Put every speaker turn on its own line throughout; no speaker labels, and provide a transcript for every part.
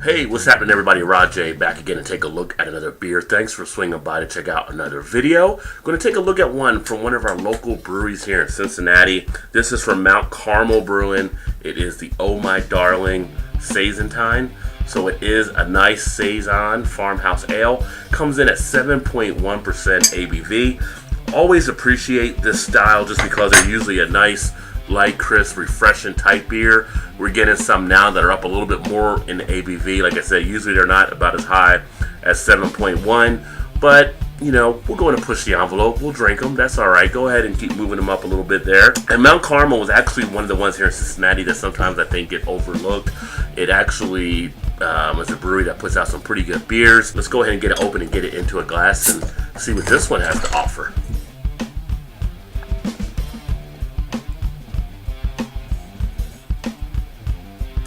Hey, what's happening everybody? Rod J back again to take a look at another beer. Thanks for swinging by to check out another video. Going to take a look at one from one of our local breweries here in Cincinnati. This is from Mount Carmel Brewing. It is the Oh My Darling Saisontine. So it is a nice Saison farmhouse ale. Comes in at 7.1% ABV. Always appreciate this style just because they're usually a nice light, crisp, refreshing type beer. We're getting some now that are up a little bit more in the ABV. Like I said, usually they're not about as high as 7.1, but you know, we're going to push the envelope. We'll drink them. That's all right. Go ahead and keep moving them up a little bit there. And Mount Carmel was actually one of the ones here in Cincinnati that sometimes I think get overlooked. It actually is a brewery that puts out some pretty good beers. Let's go ahead and get it open and get it into a glass and see what this one has to offer.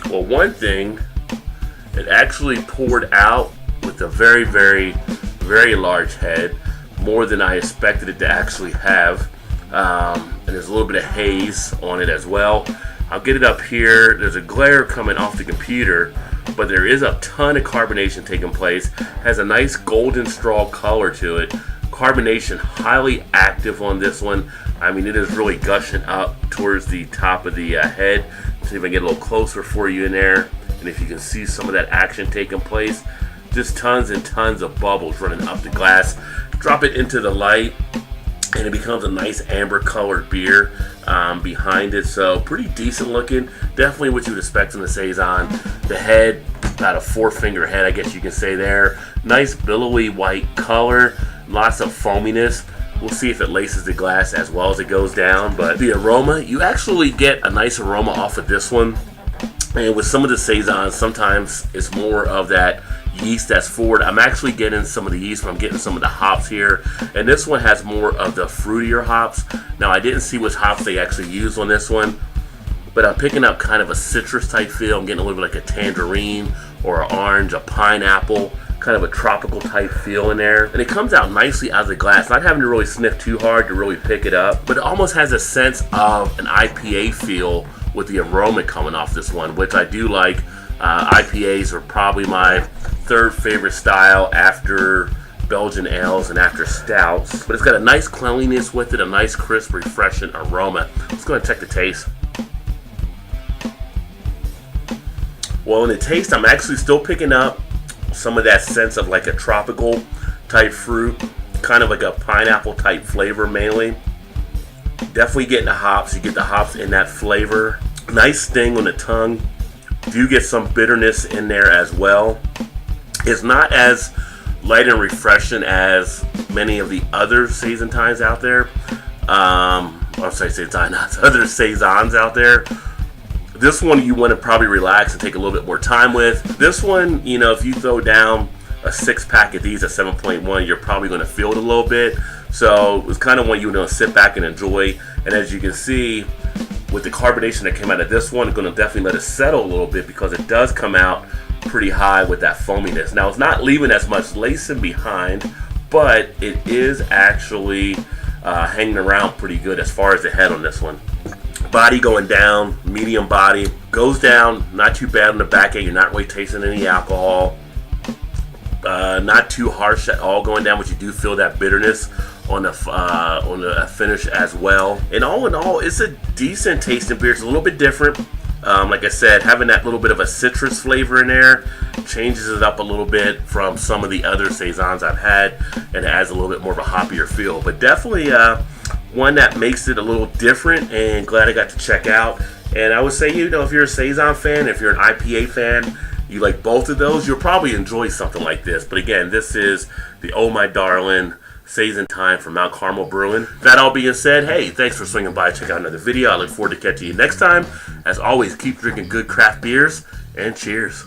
Well, one thing, it actually poured out with a very, very, very large head, more than I expected it to actually have. And there's a little bit of haze on it as well. I'll get it up here. There's a glare coming off the computer, but there is a ton of carbonation taking place. Has a nice golden straw color to it. Carbonation highly active on this one. I mean, it is really gushing up towards the top of the head. See if I can get a little closer for you in there, and if you can see some of that action taking place. Just tons and tons of bubbles running up the glass. Drop it into the light and it becomes a nice amber colored beer behind it. So pretty decent looking, definitely what you would expect in the Saison. The head, about a 4-finger head, I guess you can say there. Nice billowy white color, lots of foaminess. We'll see if it laces the glass as well as it goes down. But the aroma, you actually get a nice aroma off of this one. And with some of the Saisons, sometimes it's more of that yeast that's forward. I'm actually getting some of the yeast, but I'm getting some of the hops here. And this one has more of the fruitier hops. Now, I didn't see which hops they actually used on this one, but I'm picking up kind of a citrus type feel. I'm getting a little bit like a tangerine or an orange, a pineapple, kind of a tropical type feel in there. And it comes out nicely out of the glass, not having to really sniff too hard to really pick it up, but it almost has a sense of an IPA feel with the aroma coming off this one, which I do like. IPAs are probably my third favorite style after Belgian ales and after stouts, but it's got a nice cleanliness with it, a nice crisp, refreshing aroma. Let's go ahead and check the taste. Well, in the taste, I'm actually still picking up some of that sense of like a tropical type fruit, kind of like a pineapple type flavor mainly. Definitely getting the hops. You get the hops in that flavor. Nice sting on the tongue. Do get some bitterness in there as well. It's not as light and refreshing as many of the other Saisontines out there. I'm sorry, Saisontine, not other Saisons out there. This one you want to probably relax and take a little bit more time with. This one, you know, if you throw down a 6-pack of these at 7.1, you're probably going to feel it a little bit. So it's kind of one you want to sit back and enjoy. And as you can see, with the carbonation that came out of this one, it's going to definitely let it settle a little bit because it does come out pretty high with that foaminess. Now, it's not leaving as much lacing behind, but it is actually hanging around pretty good as far as the head on this one. Body going down, medium body, goes down, not too bad on the back end. You're not really tasting any alcohol. Not too harsh at all going down, but you do feel that bitterness on the finish as well. And all in all, it's a decent tasting beer. It's a little bit different. Like I said, having that little bit of a citrus flavor in there changes it up a little bit from some of the other Saisons I've had, and adds a little bit more of a hoppier feel. But definitely one that makes it a little different, and glad I got to check out. And I would say, you know, if you're a Saison fan, if you're an IPA fan, you like both of those, you'll probably enjoy something like this. But again, this is the Oh My Darling Saisontine from Mount Carmel Brewing. That all being said, hey, thanks for swinging by. Check out another video. I look forward to catching you next time. As always, keep drinking good craft beers, and cheers.